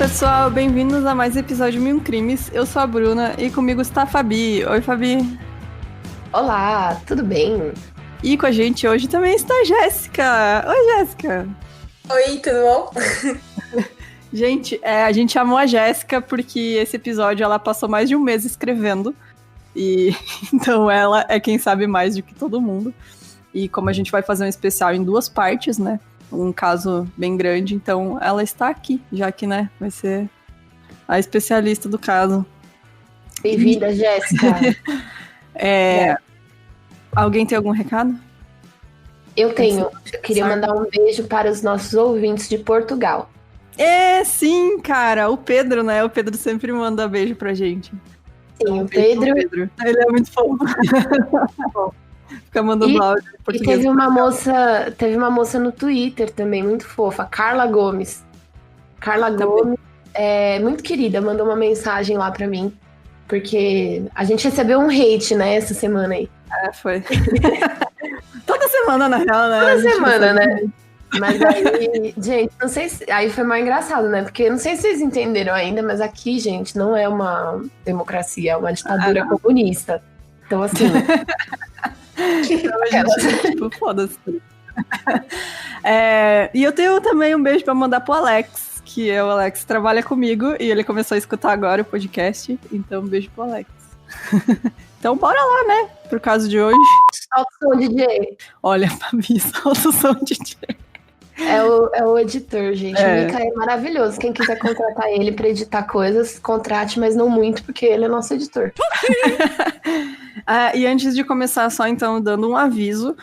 pessoal, bem-vindos a mais um episódio de Mil Crimes. Eu sou a Bruna e comigo está a Fabi. Oi, Fabi. Olá, tudo bem? E com a gente hoje também está a Jéssica. Oi, Jéssica. Oi, tudo bom? Gente, a gente chamou a Jéssica porque esse episódio ela passou mais de um mês escrevendo. E então ela é quem sabe mais do que todo mundo. E como a gente vai fazer um especial em 2 partes, né? Um caso bem grande, então ela está aqui, já que, né, vai ser a especialista do caso. Bem-vinda, Jéssica. Alguém tem algum recado? Eu tenho. Eu queria mandar um beijo para os nossos ouvintes de Portugal. Sim, cara, o Pedro, né? O Pedro sempre manda beijo pra gente. Sim, o Pedro. Ele é muito fofo. Fica mandando áudio em português. E teve uma moça no Twitter também, muito fofa, Carla Gomes. Carla Gomes é muito querida, mandou uma mensagem lá pra mim, porque a gente recebeu um hate, né, essa semana aí. Foi. Toda semana, na real, né? Toda semana, né? Mas aí, gente, não sei se... Aí foi mais engraçado, né? Porque não sei se vocês entenderam ainda, mas aqui, gente, não é uma democracia, é uma ditadura comunista. Então, assim... Tipo, foda-se. E eu tenho também um beijo pra mandar pro Alex, que o Alex trabalha comigo e ele começou a escutar agora o podcast, então um beijo pro Alex. Então bora lá, né, pro caso de hoje. Solta o som, DJ. Olha, Fabi, solta o som, DJ. É o editor, gente. O Mika é maravilhoso. Quem quiser contratar ele pra editar coisas, contrate, mas não muito, porque ele é nosso editor. E antes de começar, só então dando um aviso,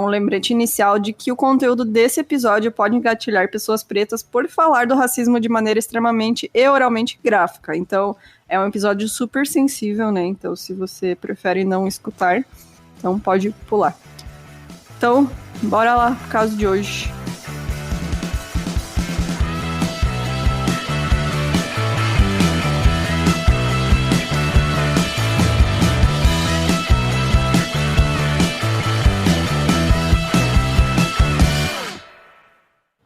um lembrete inicial de que o conteúdo desse episódio pode engatilhar pessoas pretas por falar do racismo de maneira extremamente e oralmente gráfica. Então, é um episódio super sensível, né? Então, se você prefere não escutar, então pode pular. Então, bora lá pro caso de hoje.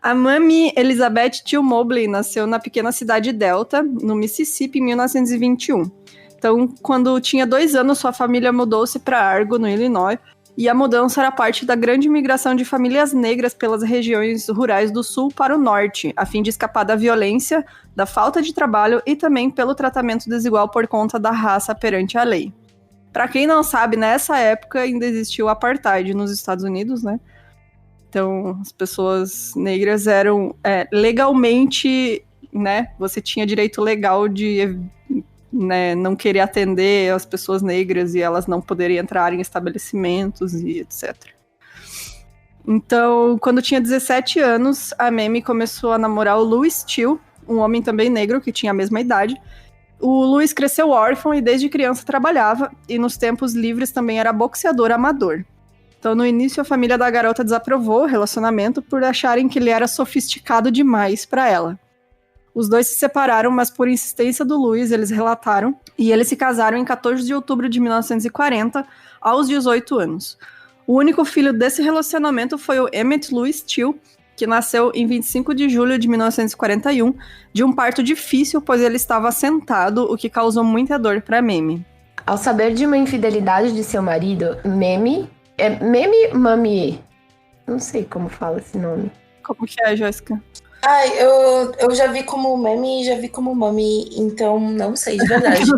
A Mamie Elizabeth Till Mobley nasceu na pequena cidade Delta, no Mississippi, em 1921. Então, quando tinha 2 anos, sua família mudou-se para Argo, no Illinois, e a mudança era parte da grande migração de famílias negras pelas regiões rurais do sul para o norte, a fim de escapar da violência, da falta de trabalho e também pelo tratamento desigual por conta da raça perante a lei. Para quem não sabe, nessa época ainda existiu o apartheid nos Estados Unidos, né? Então, as pessoas negras eram legalmente, né? Você tinha direito legal de não querer atender as pessoas negras e elas não poderem entrar em estabelecimentos e etc. Então, quando tinha 17 anos, a Mamie começou a namorar o Louis Till, um homem também negro que tinha a mesma idade. O Louis cresceu órfão e desde criança trabalhava e nos tempos livres também era boxeador amador. Então, no início, a família da garota desaprovou o relacionamento por acharem que ele era sofisticado demais para ela. Os dois se separaram, mas por insistência do Louis, eles relataram, e eles se casaram em 14 de outubro de 1940, aos 18 anos. O único filho desse relacionamento foi o Emmett Louis Till, que nasceu em 25 de julho de 1941, de um parto difícil, pois ele estava assentado, o que causou muita dor para Mamie. Ao saber de uma infidelidade de seu marido, Mamie não sei como fala esse nome. Como que é, Jéssica? Eu já vi como Mamie e já vi como Mami, então não sei de verdade.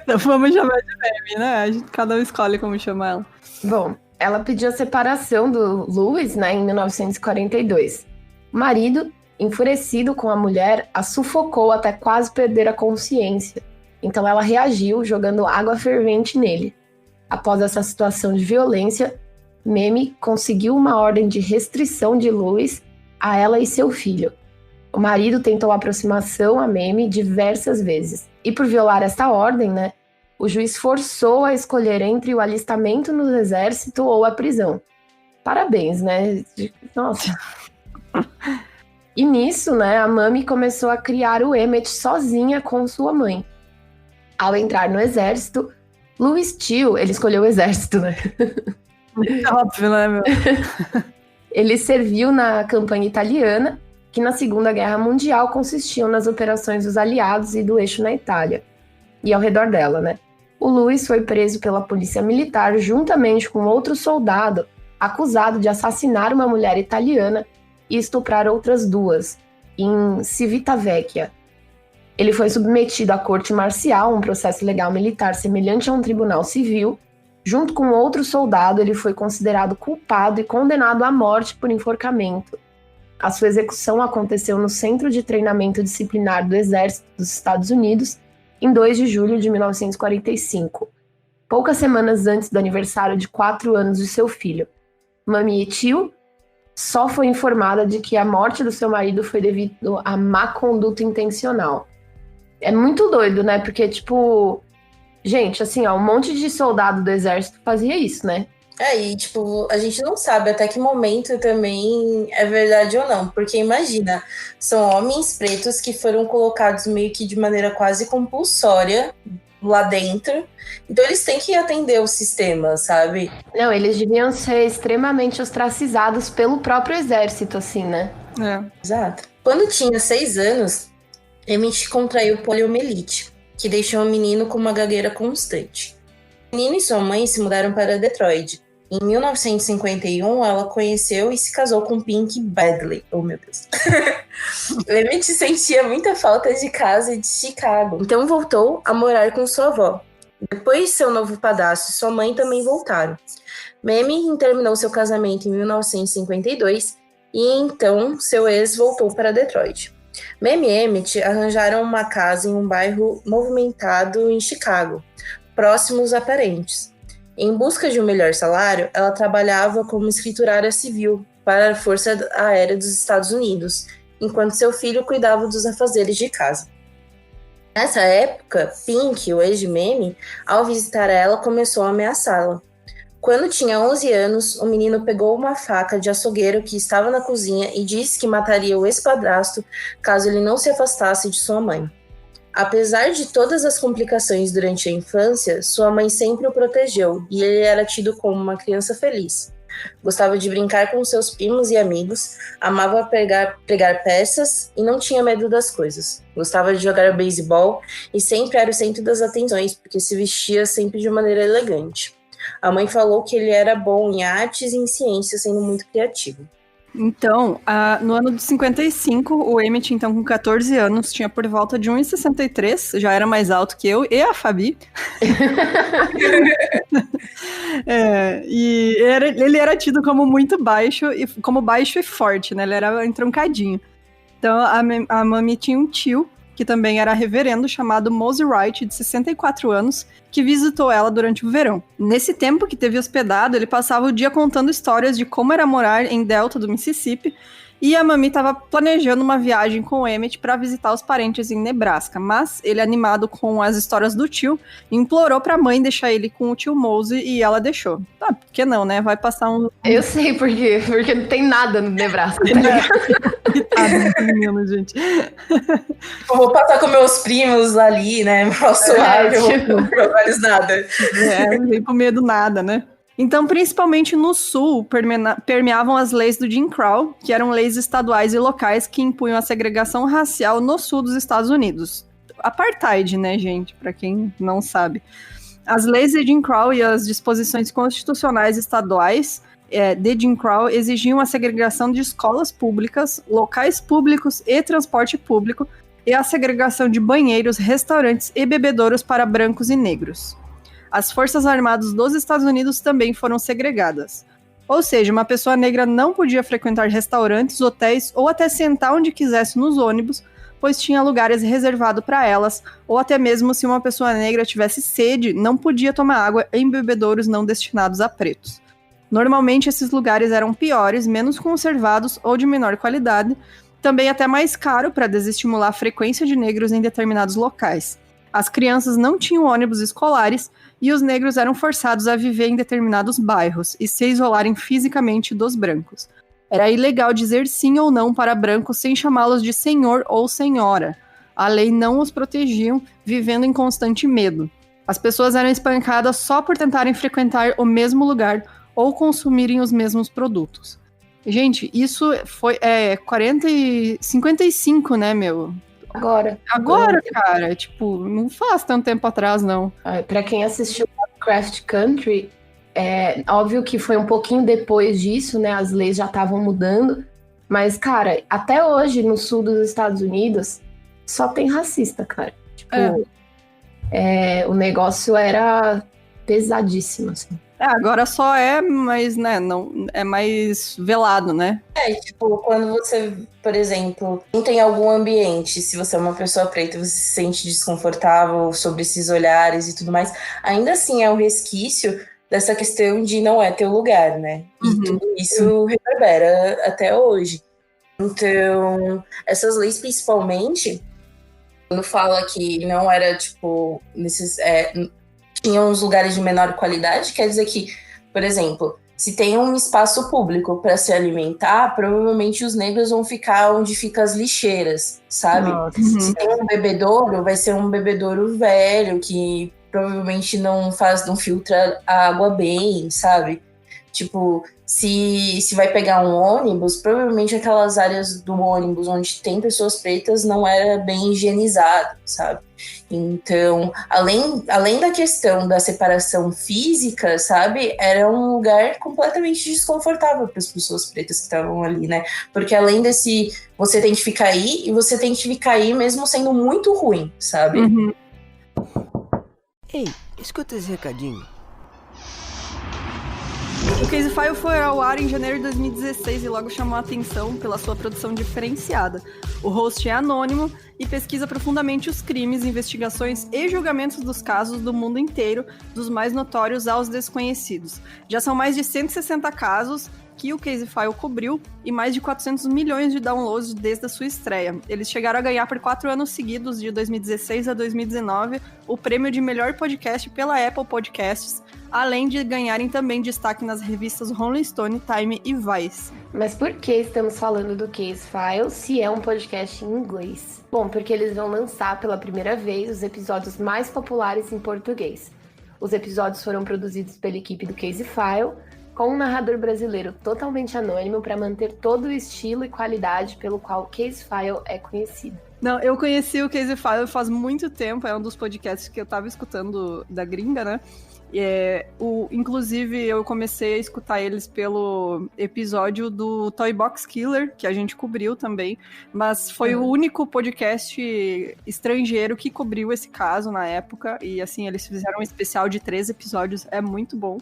Então vamos chamar de Mamie, né? Cada um escolhe como chamar ela. Bom, ela pediu a separação do Louis, né, em 1942. O marido, enfurecido com a mulher, a sufocou até quase perder a consciência. Então ela reagiu jogando água fervente nele. Após essa situação de violência, Mamie conseguiu uma ordem de restrição de Louis a ela e seu filho. O marido tentou a aproximação a Mamie diversas vezes. E por violar esta ordem, né, o juiz forçou a escolher entre o alistamento no exército ou a prisão. Parabéns, né? Nossa. E nisso, né, a Mamie começou a criar o Emmett sozinha com sua mãe. Ao entrar no exército, Louis Till, ele escolheu o exército, né? É óbvio, né, meu? Ele serviu na campanha italiana que na Segunda Guerra Mundial consistiam nas operações dos aliados e do eixo na Itália, e ao redor dela, né? O Louis foi preso pela polícia militar juntamente com outro soldado acusado de assassinar uma mulher italiana e estuprar outras duas, em Civitavecchia. Ele foi submetido à corte marcial, um processo legal militar semelhante a um tribunal civil. Junto com outro soldado, ele foi considerado culpado e condenado à morte por enforcamento. A sua execução aconteceu no Centro de Treinamento Disciplinar do Exército dos Estados Unidos, em 2 de julho de 1945, poucas semanas antes do aniversário de 4 anos de seu filho. Mami Etil só foi informada de que a morte do seu marido foi devido a má conduta intencional. É muito doido, né? Porque, tipo, gente, assim, ó, um monte de soldado do exército fazia isso, né? E tipo, a gente não sabe até que momento também é verdade ou não, porque imagina, são homens pretos que foram colocados meio que de maneira quase compulsória lá dentro, então eles têm que atender o sistema, sabe? Não, eles deviam ser extremamente ostracizados pelo próprio exército, assim, né? Exato. Quando tinha 6 anos, Emmett contraiu poliomielite, que deixou o menino com uma gagueira constante. O menino e sua mãe se mudaram para Detroit. Em 1951, ela conheceu e se casou com Pink Badley. Oh, meu Deus. Emmett sentia muita falta de casa e de Chicago, então voltou a morar com sua avó. Depois, seu novo padrasto e sua mãe também voltaram. Mamie terminou seu casamento em 1952 e então seu ex voltou para Detroit. Mamie e Emmett arranjaram uma casa em um bairro movimentado em Chicago, próximos a parentes. Em busca de um melhor salário, ela trabalhava como escriturária civil para a Força Aérea dos Estados Unidos, enquanto seu filho cuidava dos afazeres de casa. Nessa época, Pink, o ex de Mamie, ao visitar ela, começou a ameaçá-la. Quando tinha 11 anos, o menino pegou uma faca de açougueiro que estava na cozinha e disse que mataria o ex-padrasto caso ele não se afastasse de sua mãe. Apesar de todas as complicações durante a infância, sua mãe sempre o protegeu e ele era tido como uma criança feliz. Gostava de brincar com seus primos e amigos, amava pregar peças e não tinha medo das coisas. Gostava de jogar beisebol e sempre era o centro das atenções, porque se vestia sempre de maneira elegante. A mãe falou que ele era bom em artes e em ciências, sendo muito criativo. Então, no ano de 55, o Emmett, então, com 14 anos, tinha por volta de 1,63, já era mais alto que eu e a Fabi. E ele era tido como muito baixo, como baixo e forte, né? Ele era entroncadinho. Então, a Mami tinha um tio, que também era reverendo, chamado Mose Wright, de 64 anos, que visitou ela durante o verão. Nesse tempo que teve hospedado, ele passava o dia contando histórias de como era morar em Delta do Mississippi, e a Mami estava planejando uma viagem com o Emmett para visitar os parentes em Nebraska, mas ele, animado com as histórias do tio, implorou para a mãe deixar ele com o tio Mose e ela deixou. Por que não, né? Vai passar um... Eu sei por quê, porque não tem nada no Nebraska, tá ligado? Coitado, menino, gente. Eu vou passar com meus primos ali, né? Suave, eu não vou mais nada. Não vem com medo nada, né? Então, principalmente no sul, permeavam as leis do Jim Crow, que eram leis estaduais e locais que impunham a segregação racial no sul dos Estados Unidos. Apartheid, né, gente? Para quem não sabe. As leis de Jim Crow e as disposições constitucionais estaduais de Jim Crow exigiam a segregação de escolas públicas, locais públicos e transporte público, e a segregação de banheiros, restaurantes e bebedouros para brancos e negros. As Forças Armadas dos Estados Unidos também foram segregadas. Ou seja, uma pessoa negra não podia frequentar restaurantes, hotéis ou até sentar onde quisesse nos ônibus, pois tinha lugares reservados para elas, ou até mesmo se uma pessoa negra tivesse sede, não podia tomar água em bebedouros não destinados a pretos. Normalmente esses lugares eram piores, menos conservados ou de menor qualidade, também até mais caro para desestimular a frequência de negros em determinados locais. As crianças não tinham ônibus escolares e os negros eram forçados a viver em determinados bairros e se isolarem fisicamente dos brancos. Era ilegal dizer sim ou não para brancos sem chamá-los de senhor ou senhora. A lei não os protegia, vivendo em constante medo. As pessoas eram espancadas só por tentarem frequentar o mesmo lugar ou consumirem os mesmos produtos. Gente, isso foi 55, né, meu? Agora, cara, tipo, não faz tanto tempo atrás, não. Pra quem assistiu Lovecraft Country, óbvio que foi um pouquinho depois disso, né? As leis já estavam mudando. Mas, cara, até hoje, no sul dos Estados Unidos, só tem racista, cara. Tipo, o negócio era pesadíssimo, assim. Agora só mas, né, não, é mais velado, né? Tipo, quando você, por exemplo, não tem algum ambiente, se você é uma pessoa preta, você se sente desconfortável sobre esses olhares e tudo mais, ainda assim é um resquício dessa questão de não é teu lugar, né? E tudo isso reverbera até hoje. Então, essas leis, principalmente, quando fala que não era, tipo, tinham uns lugares de menor qualidade, quer dizer que, por exemplo, se tem um espaço público para se alimentar, provavelmente os negros vão ficar onde ficam as lixeiras, sabe? Se tem um bebedouro, vai ser um bebedouro velho que provavelmente não filtra a água bem, sabe? Tipo, se vai pegar um ônibus, provavelmente aquelas áreas do ônibus onde tem pessoas pretas não era bem higienizado, sabe? Então, além da questão da separação física, sabe? Era um lugar completamente desconfortável para as pessoas pretas que estavam ali, né? Porque além desse, você tem que ficar aí, e você tem que ficar aí mesmo sendo muito ruim, sabe? Ei, escuta esse recadinho. O Case File foi ao ar em janeiro de 2016 e logo chamou a atenção pela sua produção diferenciada. O host é anônimo e pesquisa profundamente os crimes, investigações e julgamentos dos casos do mundo inteiro, dos mais notórios aos desconhecidos. Já são mais de 160 casos que o Case File cobriu e mais de 400 milhões de downloads desde a sua estreia. Eles chegaram a ganhar por 4 anos seguidos, de 2016 a 2019, o prêmio de melhor podcast pela Apple Podcasts, além de ganharem também destaque nas revistas Rolling Stone, Time e Vice. Mas por que estamos falando do Case File se é um podcast em inglês? Bom, porque eles vão lançar pela primeira vez os episódios mais populares em português. Os episódios foram produzidos pela equipe do Case File, com um narrador brasileiro totalmente anônimo para manter todo o estilo e qualidade pelo qual o Case File é conhecido. Não, eu conheci o Case File faz muito tempo, é um dos podcasts que eu tava escutando da gringa, né? Inclusive, eu comecei a escutar eles pelo episódio do Toy Box Killer, que a gente cobriu também, mas foi o único podcast estrangeiro que cobriu esse caso na época, e assim, eles fizeram um especial de 3 episódios, é muito bom.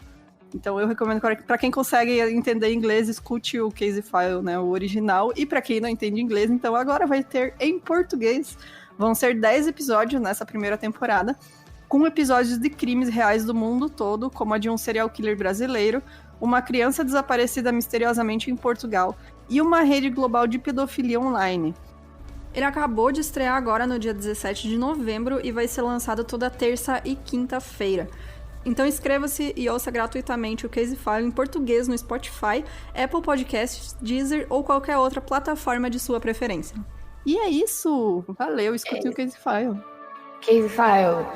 Então eu recomendo para quem consegue entender inglês, escute o Case File, né, o original, e para quem não entende inglês, então agora vai ter em português. Vão ser 10 episódios nessa primeira temporada, com episódios de crimes reais do mundo todo, como a de um serial killer brasileiro, uma criança desaparecida misteriosamente em Portugal e uma rede global de pedofilia online. Ele acabou de estrear agora no dia 17 de novembro e vai ser lançado toda terça e quinta-feira. Então inscreva-se e ouça gratuitamente o Case File em português no Spotify, Apple Podcasts, Deezer ou qualquer outra plataforma de sua preferência. E é isso! Valeu, escutem o Case File. Case File.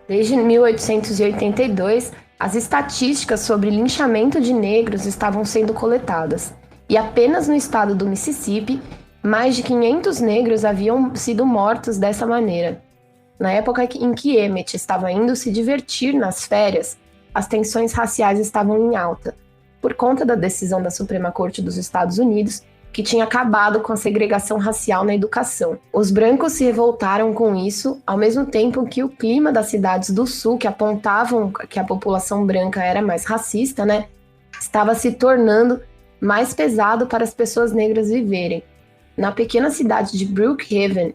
Desde 1882, as estatísticas sobre linchamento de negros estavam sendo coletadas. E apenas no estado do Mississippi, mais de 500 negros haviam sido mortos dessa maneira. Na época em que Emmett estava indo se divertir nas férias, as tensões raciais estavam em alta, por conta da decisão da Suprema Corte dos Estados Unidos, que tinha acabado com a segregação racial na educação. Os brancos se revoltaram com isso, ao mesmo tempo que o clima das cidades do sul, que apontavam que a população branca era mais racista, né, estava se tornando mais pesado para as pessoas negras viverem. Na pequena cidade de Brookhaven,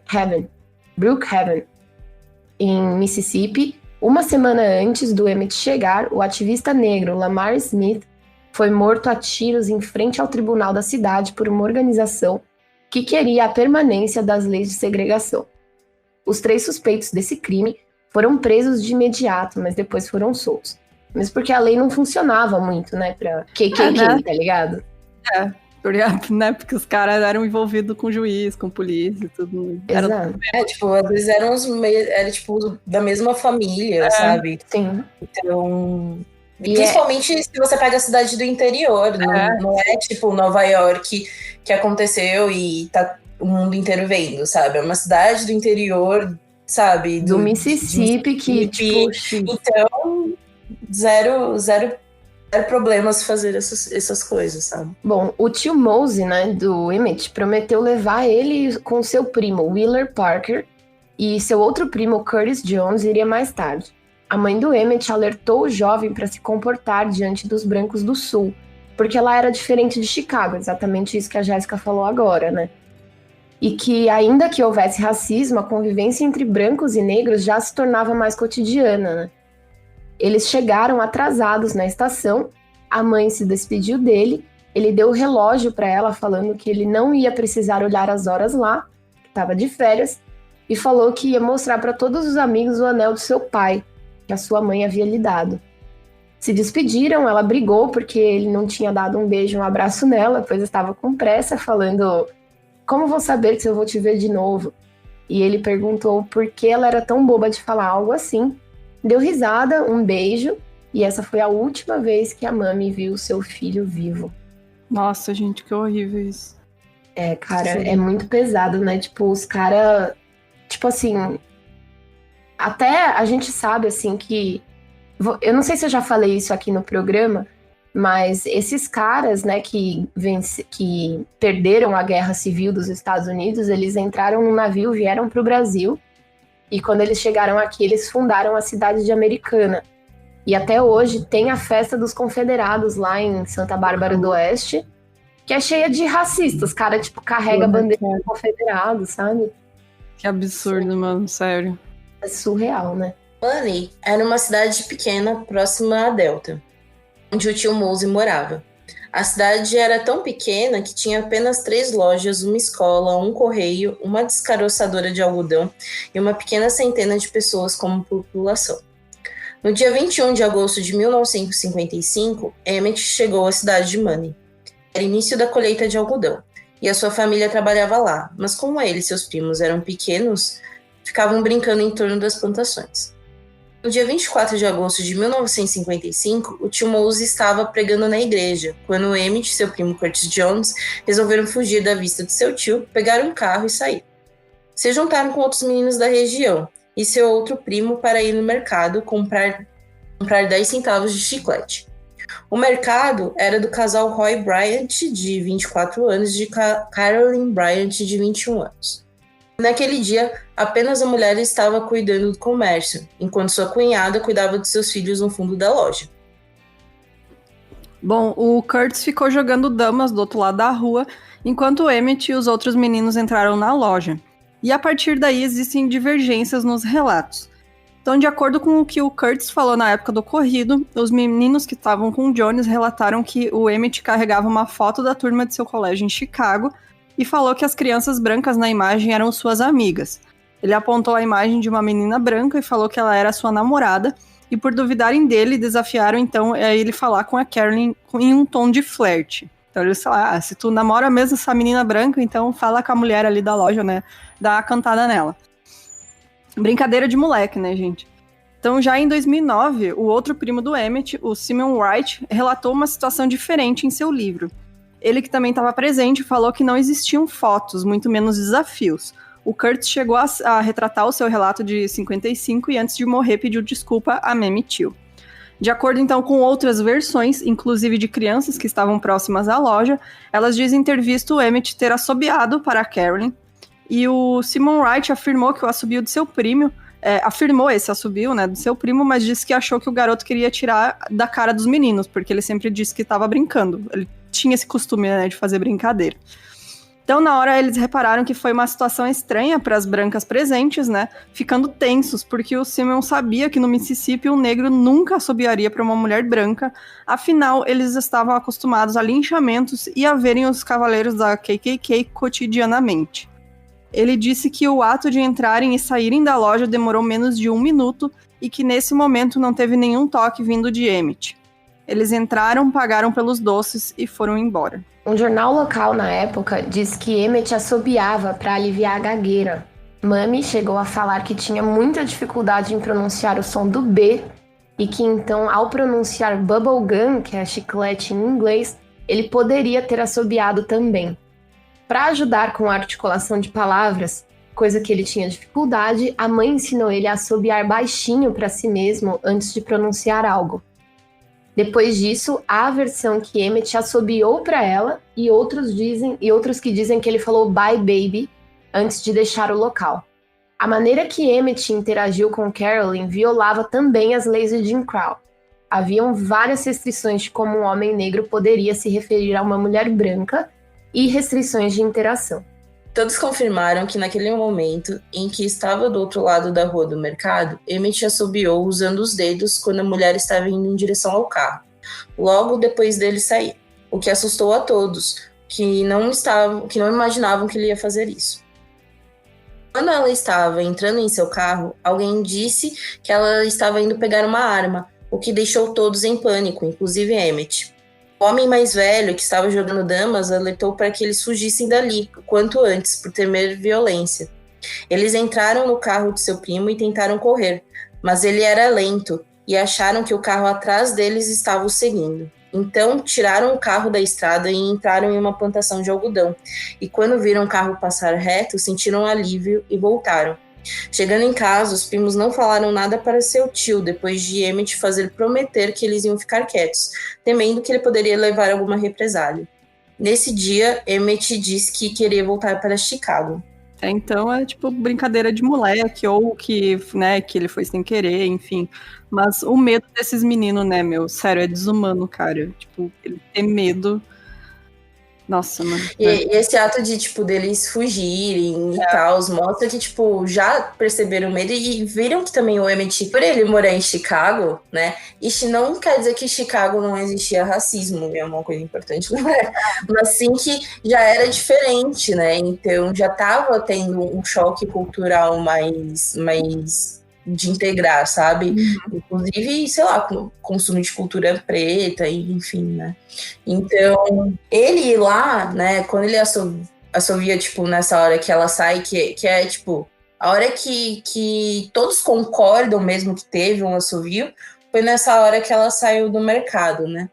em Mississippi, uma semana antes do Emmett chegar, o ativista negro Lamar Smith foi morto a tiros em frente ao tribunal da cidade por uma organização que queria a permanência das leis de segregação. Os 3 suspeitos desse crime foram presos de imediato, mas depois foram soltos. Mesmo porque a lei não funcionava muito, né, pra KKK, tá ligado? Porque os caras eram envolvidos com juiz, com polícia e tudo. Exato. Às vezes era da mesma família, sabe? Sim. Então, Principalmente se você pega a cidade do interior, não é tipo Nova York que aconteceu e tá o mundo inteiro vendo, sabe? É uma cidade do interior, sabe? Do Mississippi, que, tipo... Então, zero problemas fazer essas coisas, sabe? Bom, o tio Mosey, né, do Emmett, prometeu levar ele com seu primo, Wheeler Parker, e seu outro primo, Curtis Jones, iria mais tarde. A mãe do Emmett alertou o jovem para se comportar diante dos brancos do Sul, porque ela era diferente de Chicago, exatamente isso que a Jéssica falou agora, né? E que, ainda que houvesse racismo, a convivência entre brancos e negros já se tornava mais cotidiana, né? Eles chegaram atrasados na estação, a mãe se despediu dele, ele deu o relógio para ela, falando que ele não ia precisar olhar as horas lá, que estava de férias, e falou que ia mostrar para todos os amigos o anel do seu pai, que a sua mãe havia lhe dado. Se despediram, ela brigou porque ele não tinha dado um beijo, um abraço nela, pois estava com pressa, falando: como vou saber se eu vou te ver de novo? E ele perguntou por que ela era tão boba de falar algo assim. Deu risada, um beijo, e essa foi a última vez que a Mami viu seu filho vivo. Nossa, gente, que horrível isso. É, cara, é muito pesado, né? Tipo, os caras... Tipo assim... Até a gente sabe, assim, que... Eu não sei se eu já falei isso aqui no programa, mas esses caras, né, que perderam a Guerra Civil dos Estados Unidos, eles entraram num navio, vieram pro Brasil, e quando eles chegaram aqui, eles fundaram a cidade de Americana. E até hoje tem a Festa dos Confederados lá em Santa Bárbara do Oeste, que é cheia de racistas. Os caras, tipo, carregam a bandeira dos confederados, sabe? Que absurdo, mano, sério. É surreal, né? Money era uma cidade pequena próxima a Delta, onde o tio Mosey morava. A cidade era tão pequena que tinha apenas 3 lojas, uma escola, um correio, uma descaroçadora de algodão e uma pequena centena de pessoas como população. No dia 21 de agosto de 1955, Emmett chegou à cidade de Money. Era início da colheita de algodão, e a sua família trabalhava lá, mas como ele e seus primos eram pequenos, ficavam brincando em torno das plantações. No dia 24 de agosto de 1955, o tio Mosey estava pregando na igreja, quando Emmett e seu primo Curtis Jones resolveram fugir da vista de seu tio, pegaram um carro e saíram. Se juntaram com outros meninos da região e seu outro primo para ir no mercado comprar 10 centavos de chiclete. O mercado era do casal Roy Bryant, de 24 anos, e de Carolyn Bryant, de 21 anos. Naquele dia, apenas a mulher estava cuidando do comércio, enquanto sua cunhada cuidava de seus filhos no fundo da loja. Bom, o Curtis ficou jogando damas do outro lado da rua, enquanto o Emmett e os outros meninos entraram na loja. E a partir daí existem divergências nos relatos. Então, de acordo com o que o Curtis falou na época do ocorrido, os meninos que estavam com o Jones relataram que o Emmett carregava uma foto da turma de seu colégio em Chicago e falou que as crianças brancas na imagem eram suas amigas. Ele apontou a imagem de uma menina branca e falou que ela era sua namorada, e por duvidarem dele, desafiaram então a ele falar com a Carolyn em um tom de flerte. Então eles falaram, se tu namora mesmo essa menina branca, então fala com a mulher ali da loja, né, dá uma cantada nela. Brincadeira de moleque, né, gente? Então, já em 2009, o outro primo do Emmett, o Simon Wright, relatou uma situação diferente em seu livro. Ele, que também estava presente, falou que não existiam fotos, muito menos desafios. O Curtis chegou a retratar o seu relato de 55 e, antes de morrer, pediu desculpa a Mamie Till. De acordo, então, com outras versões, inclusive de crianças que estavam próximas à loja, elas dizem ter visto o Emmett ter assobiado para a Carolyn. E o Simon Wright afirmou que o assobio do seu primo, afirmou esse assobio, né, do seu primo, mas disse que achou que o garoto queria tirar da cara dos meninos, porque ele sempre disse que estava brincando. Ele tinha esse costume, né, de fazer brincadeira. Então, na hora, eles repararam que foi uma situação estranha para as brancas presentes, né, ficando tensos, porque o Simon sabia que no Mississippi um negro nunca assobiaria para uma mulher branca, afinal, eles estavam acostumados a linchamentos e a verem os cavaleiros da KKK cotidianamente. Ele disse que o ato de entrarem e saírem da loja demorou menos de 1 minuto e que nesse momento não teve nenhum toque vindo de Emmett. Eles entraram, pagaram pelos doces e foram embora. Um jornal local na época diz que Emmett assobiava para aliviar a gagueira. Mami chegou a falar que tinha muita dificuldade em pronunciar o som do B e que então, ao pronunciar bubblegum, que é chiclete em inglês, ele poderia ter assobiado também. Para ajudar com a articulação de palavras, coisa que ele tinha dificuldade, a mãe ensinou ele a assobiar baixinho para si mesmo antes de pronunciar algo. Depois disso, há a versão que Emmett assobiou para ela e outros que dizem que ele falou bye baby antes de deixar o local. A maneira que Emmett interagiu com Carolyn violava também as leis de Jim Crow. Haviam várias restrições de como um homem negro poderia se referir a uma mulher branca e restrições de interação. Todos confirmaram que naquele momento em que estava do outro lado da rua do mercado, Emmett assobiou usando os dedos quando a mulher estava indo em direção ao carro, logo depois dele sair, o que assustou a todos, que não imaginavam que ele ia fazer isso. Quando ela estava entrando em seu carro, alguém disse que ela estava indo pegar uma arma, o que deixou todos em pânico, inclusive Emmett. O homem mais velho, que estava jogando damas, alertou para que eles fugissem dali o quanto antes, por temer violência. Eles entraram no carro de seu primo e tentaram correr, mas ele era lento e acharam que o carro atrás deles estava o seguindo. Então, tiraram o carro da estrada e entraram em uma plantação de algodão. E quando viram o carro passar reto, sentiram alívio e voltaram. Chegando em casa, os primos não falaram nada para seu tio, depois de Emmett fazer prometer que eles iam ficar quietos, temendo que ele poderia levar alguma represália. Nesse dia, Emmett disse que queria voltar para Chicago. Então é tipo brincadeira de moleque, ou que, né, que ele foi sem querer, enfim. Mas o medo desses meninos, né, meu, sério, é desumano, cara. Tipo, ele ter medo. Nossa, mano. E esse ato de, tipo, deles fugirem e tal, mostra que, tipo, já perceberam o medo e viram que também o Emmett, por ele morar em Chicago, né? Isso não quer dizer que em Chicago não existia racismo, é uma coisa importante, não é? Mas sim que já era diferente, né? Então já tava tendo um choque cultural mais de integrar, sabe? Inclusive, sei lá, consumo de cultura preta, enfim, né? Então, ele lá, né, quando ele assovia, tipo, nessa hora que ela sai, que é, tipo, a hora que todos concordam mesmo que teve um assovio, foi nessa hora que ela saiu do mercado, né?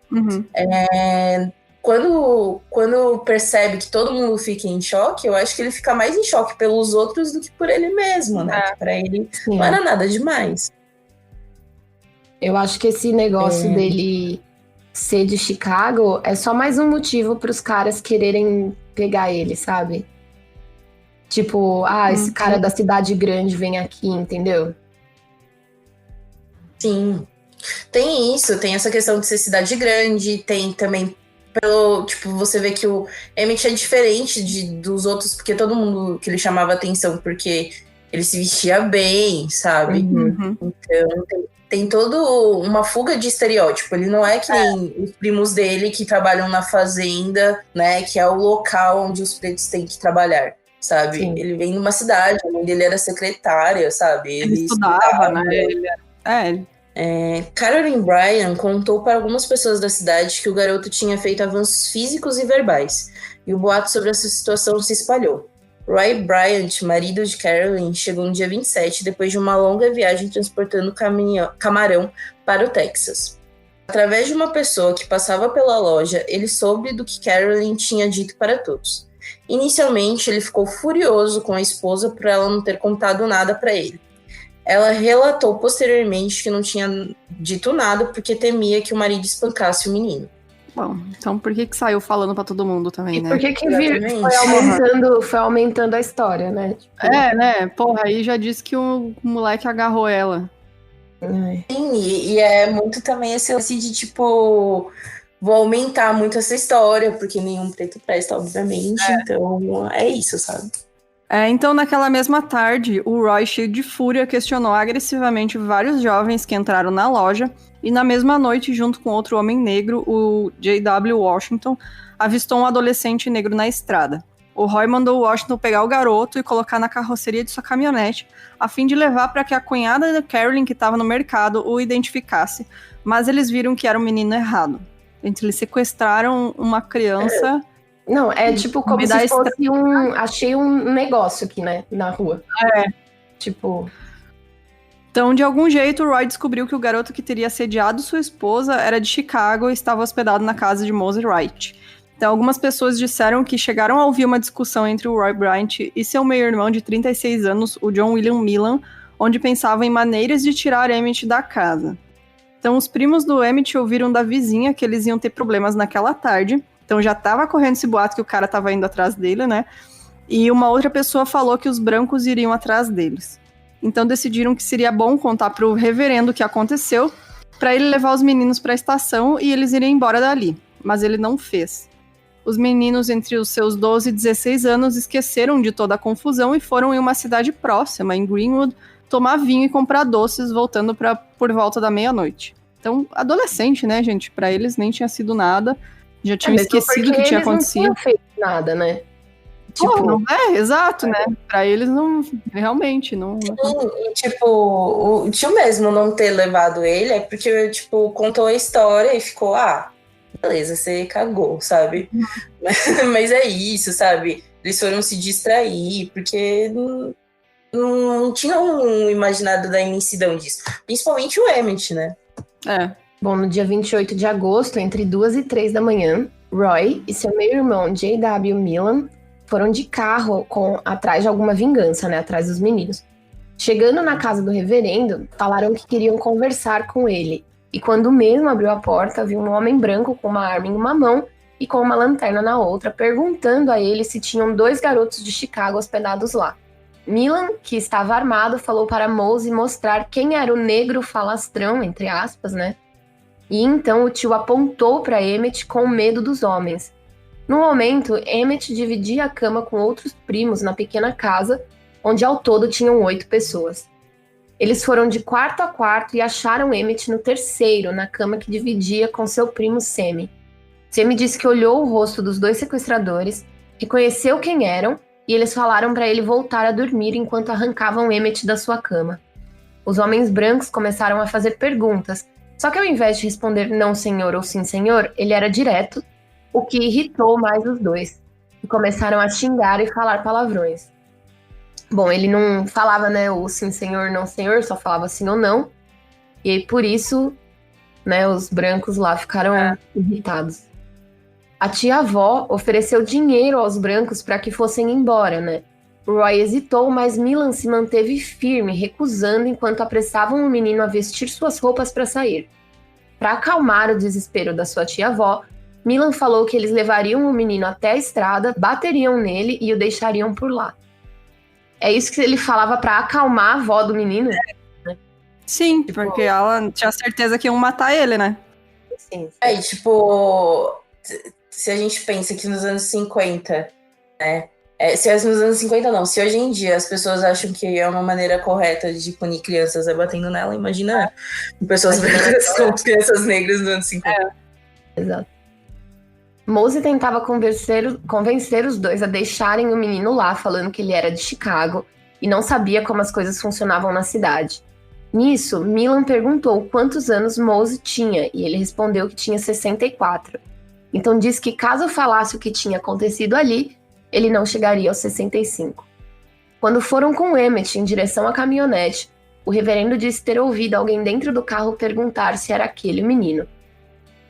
Quando percebe que todo mundo fica em choque, eu acho que ele fica mais em choque pelos outros do que por ele mesmo, né? Que pra ele não era nada demais. Eu acho que esse negócio dele ser de Chicago é só mais um motivo pros caras quererem pegar ele, sabe? Tipo, esse cara da cidade grande vem aqui, entendeu? Sim. Tem isso, tem essa questão de ser cidade grande, tem também tipo, você vê que o Emmett é diferente dos outros, porque todo mundo que ele chamava atenção, porque ele se vestia bem, sabe? Então tem toda uma fuga de estereótipo. Ele não é que nem os primos dele que trabalham na fazenda, né? Que é o local onde os pretos têm que trabalhar, sabe? Sim. Ele vem numa cidade, a mãe dele era secretária, sabe? Ele estudava, né? Carolyn Bryan contou para algumas pessoas da cidade que o garoto tinha feito avanços físicos e verbais, e o boato sobre essa situação se espalhou. Roy Bryant, marido de Carolyn, chegou no dia 27, depois de uma longa viagem transportando camarão para o Texas. Através de uma pessoa que passava pela loja, ele soube do que Carolyn tinha dito para todos. Inicialmente, ele ficou furioso com a esposa por ela não ter contado nada para ele. Ela relatou posteriormente que não tinha dito nada porque temia que o marido espancasse o menino. Bom, então por que saiu falando pra todo mundo também, né? Por que foi aumentando a história, né? Tipo... né? Porra, aí já disse que o moleque agarrou ela. Sim, e é muito também esse lance de, tipo... Vou aumentar muito essa história, porque nenhum preto presta, obviamente. Então, é isso, sabe? Então, naquela mesma tarde, o Roy, cheio de fúria, questionou agressivamente vários jovens que entraram na loja e, na mesma noite, junto com outro homem negro, o J.W. Washington, avistou um adolescente negro na estrada. O Roy mandou o Washington pegar o garoto e colocar na carroceria de sua caminhonete, a fim de levar para que a cunhada da Carolyn, que estava no mercado, o identificasse, mas eles viram que era o menino errado. Então, eles sequestraram uma criança... Não, é tipo como se fosse achei um negócio aqui, né, na rua. Tipo... Então, de algum jeito, o Roy descobriu que o garoto que teria assediado sua esposa era de Chicago e estava hospedado na casa de Mose Wright. Então, algumas pessoas disseram que chegaram a ouvir uma discussão entre o Roy Bryant e seu meio-irmão de 36 anos, o John William Millan, onde pensavam em maneiras de tirar Emmett da casa. Então, os primos do Emmett ouviram da vizinha que eles iam ter problemas naquela tarde. Então, já estava correndo esse boato que o cara estava indo atrás dele, né? E uma outra pessoa falou que os brancos iriam atrás deles. Então, decidiram que seria bom contar para o reverendo o que aconteceu, para ele levar os meninos para a estação e eles irem embora dali. Mas ele não fez. Os meninos entre os seus 12 e 16 anos esqueceram de toda a confusão e foram em uma cidade próxima, em Greenwood, tomar vinho e comprar doces, voltando por volta da meia-noite. Então, adolescente, né, gente? Pra eles nem tinha sido nada. Já tinham esquecido o que tinha acontecido. Não tinham feito nada, né? Tipo, não exato, né? Pra eles não, realmente, não. E, tipo, o tio mesmo não ter levado ele é porque, tipo, contou a história e ficou, beleza, você cagou, sabe? Mas é isso, sabe? Eles foram se distrair, porque não tinham imaginado da imensidão disso. Principalmente o Emmett, né? Bom, no dia 28 de agosto, entre 2 e 3 da manhã, Roy e seu meio-irmão J.W. Millan foram de carro atrás de alguma vingança, né? Atrás dos meninos. Chegando na casa do reverendo, falaram que queriam conversar com ele. E quando o mesmo abriu a porta, viu um homem branco com uma arma em uma mão e com uma lanterna na outra, perguntando a ele se tinham 2 garotos de Chicago hospedados lá. Millan, que estava armado, falou para Mose mostrar quem era o negro falastrão, entre aspas, né? E então o tio apontou para Emmett com medo dos homens. No momento, Emmett dividia a cama com outros primos na pequena casa, onde ao todo tinham 8 pessoas. Eles foram de quarto a quarto e acharam Emmett no terceiro, na cama que dividia com seu primo Sammy. Sammy disse que olhou o rosto dos 2 sequestradores, reconheceu quem eram, e eles falaram para ele voltar a dormir enquanto arrancavam Emmett da sua cama. Os homens brancos começaram a fazer perguntas, só que ao invés de responder não senhor ou sim senhor, ele era direto, o que irritou mais os 2, e começaram a xingar e falar palavrões. Bom, ele não falava, né, o sim senhor, não senhor, só falava sim ou não, e aí, por isso, né, os brancos lá ficaram irritados. A tia-avó ofereceu dinheiro aos brancos para que fossem embora, né? Roy hesitou, mas Millan se manteve firme, recusando enquanto apressavam o menino a vestir suas roupas para sair. Para acalmar o desespero da sua tia-avó, Millan falou que eles levariam o menino até a estrada, bateriam nele e o deixariam por lá. É isso que ele falava para acalmar a avó do menino? Sim, porque ela tinha certeza que iam matar ele, né? Sim. Aí, tipo, se a gente pensa que nos anos 50, né? Se nos anos 50 não, se hoje em dia as pessoas acham que é uma maneira correta de punir crianças batendo nela, imagina pessoas brancas com crianças negras nos anos 50. Exato. Mose tentava convencer os 2 a deixarem o menino lá, falando que ele era de Chicago e não sabia como as coisas funcionavam na cidade. Nisso, Millan perguntou quantos anos Mose tinha e ele respondeu que tinha 64. Então disse que caso falasse o que tinha acontecido ali, ele não chegaria aos 65. Quando foram com Emmett em direção à caminhonete, o reverendo disse ter ouvido alguém dentro do carro perguntar se era aquele o menino.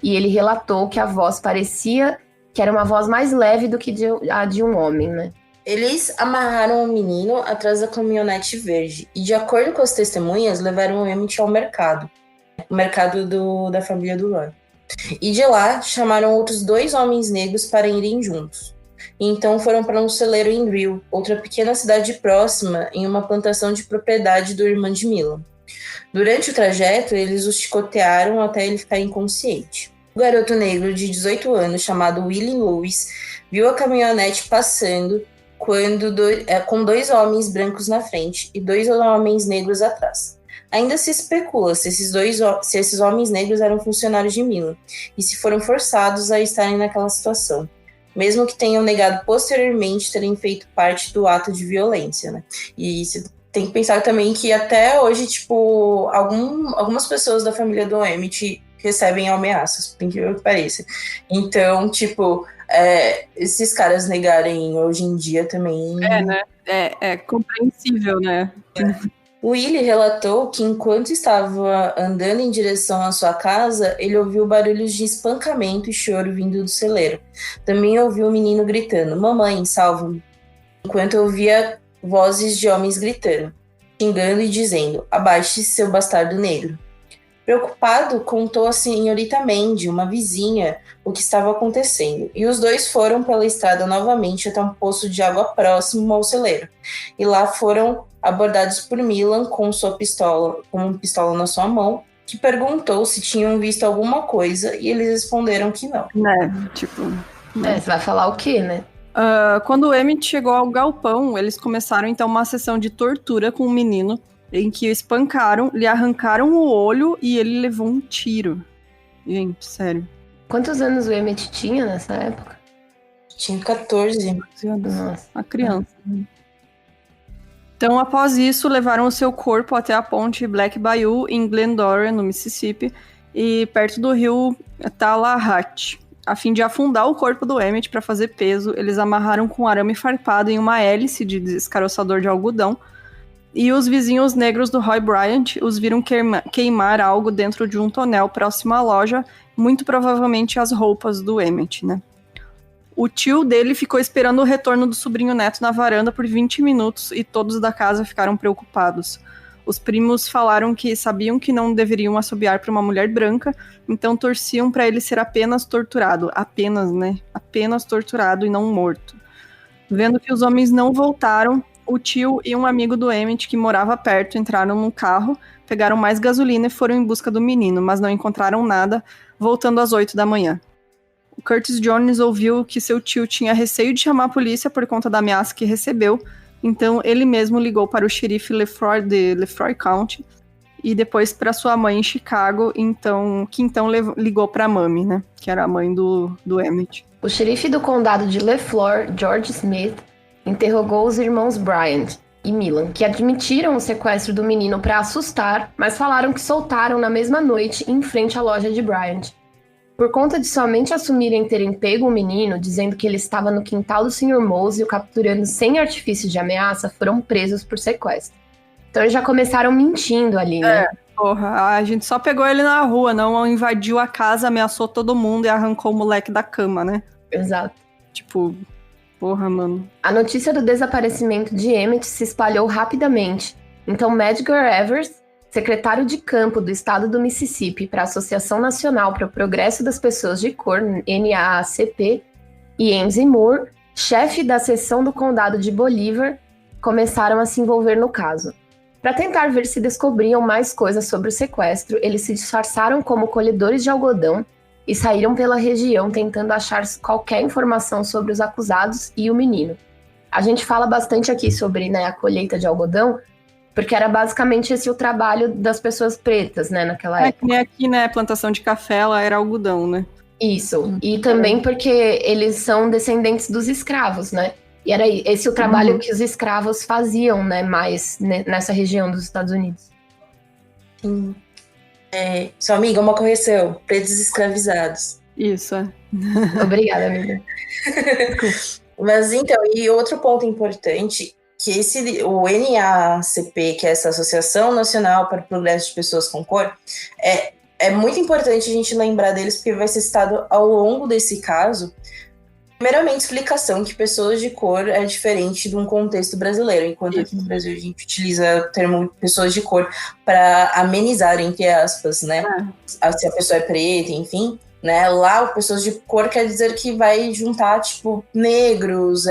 E ele relatou que a voz parecia que era uma voz mais leve do que a de um homem, né? Eles amarraram o menino atrás da caminhonete verde e, de acordo com as testemunhas, levaram o Emmett ao mercado. O mercado da família do Roy. E de lá, chamaram outros 2 homens negros para irem juntos. E então foram para um celeiro em Drill, outra pequena cidade próxima, em uma plantação de propriedade do irmão de Millan. Durante o trajeto, eles o chicotearam até ele ficar inconsciente. O garoto negro de 18 anos, chamado Willie Lewis, viu a caminhonete passando com 2 homens brancos na frente e 2 homens negros atrás. Ainda se especula se esses homens negros eram funcionários de Millan e se foram forçados a estarem naquela situação, mesmo que tenham negado posteriormente terem feito parte do ato de violência, né? E você tem que pensar também que até hoje, tipo, algumas pessoas da família do Emmett recebem ameaças, por incrível que pareça. Então, tipo, esses caras negarem hoje em dia também... É, né? É compreensível, né? O Willie relatou que enquanto estava andando em direção à sua casa, ele ouviu barulhos de espancamento e choro vindo do celeiro. Também ouviu o menino gritando, mamãe, salva-me. Enquanto ouvia vozes de homens gritando, xingando e dizendo, abaixe-se, seu bastardo negro. Preocupado, contou a senhorita Mandy, uma vizinha, o que estava acontecendo, e os dois foram pela estrada novamente até um poço de água próximo ao celeiro. E lá foram abordados por Milan com uma pistola na sua mão, que perguntou se tinham visto alguma coisa, e eles responderam que não. Você vai falar o quê, né? Quando o Emmett chegou ao galpão, eles começaram então uma sessão de tortura com o menino, em que o espancaram, lhe arrancaram o olho e ele levou um tiro. Gente, sério. Quantos anos o Emmett tinha nessa época? Tinha 14. Nossa. A criança. Então, após isso, levaram o seu corpo até a ponte Black Bayou, em Glendora, no Mississippi, e perto do rio Tallahatchie. A fim de afundar o corpo do Emmett para fazer peso, eles amarraram com arame farpado em uma hélice de descaroçador de algodão, e os vizinhos negros do Roy Bryant os viram queimar algo dentro de um tonel próximo à loja, muito provavelmente as roupas do Emmett, né? O tio dele ficou esperando o retorno do sobrinho neto na varanda por 20 minutos e todos da casa ficaram preocupados. Os primos falaram que sabiam que não deveriam assobiar para uma mulher branca, então torciam para ele ser apenas torturado. Apenas, né? Apenas torturado e não morto. Vendo que os homens não voltaram, o tio e um amigo do Emmett que morava perto entraram num carro, pegaram mais gasolina e foram em busca do menino, mas não encontraram nada, voltando às 8 da manhã. O Curtis Jones ouviu que seu tio tinha receio de chamar a polícia por conta da ameaça que recebeu, então ele mesmo ligou para o xerife Lefroy de Lefroy County e depois para sua mãe em Chicago, que ligou para a Mami, né, que era a mãe do Emmett. O xerife do condado de LeFlore, George Smith, interrogou os irmãos Bryant e Milan, que admitiram o sequestro do menino para assustar, mas falaram que soltaram na mesma noite em frente à loja de Bryant. Por conta de somente assumirem terem pego o menino, dizendo que ele estava no quintal do Sr. Mose e o capturando sem artifício de ameaça, foram presos por sequestro. Então eles já começaram mentindo ali, né? Porra, a gente só pegou ele na rua, não invadiu a casa, ameaçou todo mundo e arrancou o moleque da cama, né? Exato. Tipo, porra, mano. A notícia do desaparecimento de Emmett se espalhou rapidamente. Então Medgar Evers, secretário de campo do estado do Mississippi para a Associação Nacional para o Progresso das Pessoas de Cor, NAACP, e Enzi Moore, chefe da seção do condado de Bolivar, começaram a se envolver no caso. Para tentar ver se descobriam mais coisas sobre o sequestro, eles se disfarçaram como colhedores de algodão e saíram pela região tentando achar qualquer informação sobre os acusados e o menino. A gente fala bastante aqui sobre, né, a colheita de algodão, porque era basicamente esse o trabalho das pessoas pretas, né, naquela época. Que nem aqui, né, plantação de café, ela era algodão, né? Isso, e também porque eles são descendentes dos escravos, né? E era esse o trabalho que os escravos faziam, né, mais nessa região dos Estados Unidos. Sim. Sua amiga, uma correção. Pretos escravizados. Isso, é. Obrigada, amiga. Mas então, e outro ponto importante, que o NAACP, que é essa Associação Nacional para o Progresso de Pessoas com Cor, é muito importante a gente lembrar deles, porque vai ser citado ao longo desse caso. Primeiramente, explicação que pessoas de cor é diferente de um contexto brasileiro, enquanto aqui no Brasil a gente utiliza o termo pessoas de cor para amenizar, entre aspas, né? Se a pessoa é preta, enfim, né? Lá, pessoas de cor quer dizer que vai juntar, tipo, negros,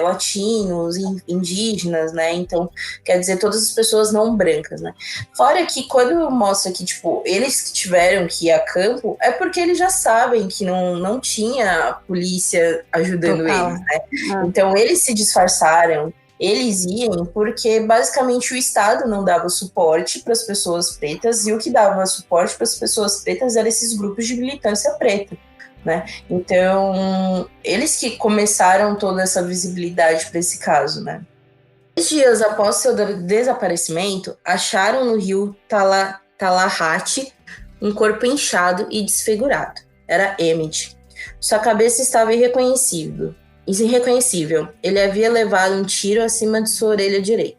latinos, indígenas, né? Então, quer dizer todas as pessoas não brancas, né? Fora que quando mostra que, tipo, eles que tiveram que ir a campo, é porque eles já sabem que não tinha polícia ajudando eles, né? Então, eles se disfarçaram, eles iam porque, basicamente, o Estado não dava suporte para as pessoas pretas, e o que dava suporte para as pessoas pretas eram esses grupos de militância preta, né? Então, eles que começaram toda essa visibilidade para esse caso, né? 10 dias após seu desaparecimento, acharam no rio Tallahatchie um corpo inchado e desfigurado. Era Emmett. Sua cabeça estava irreconhecível. Ele havia levado um tiro acima de sua orelha direita.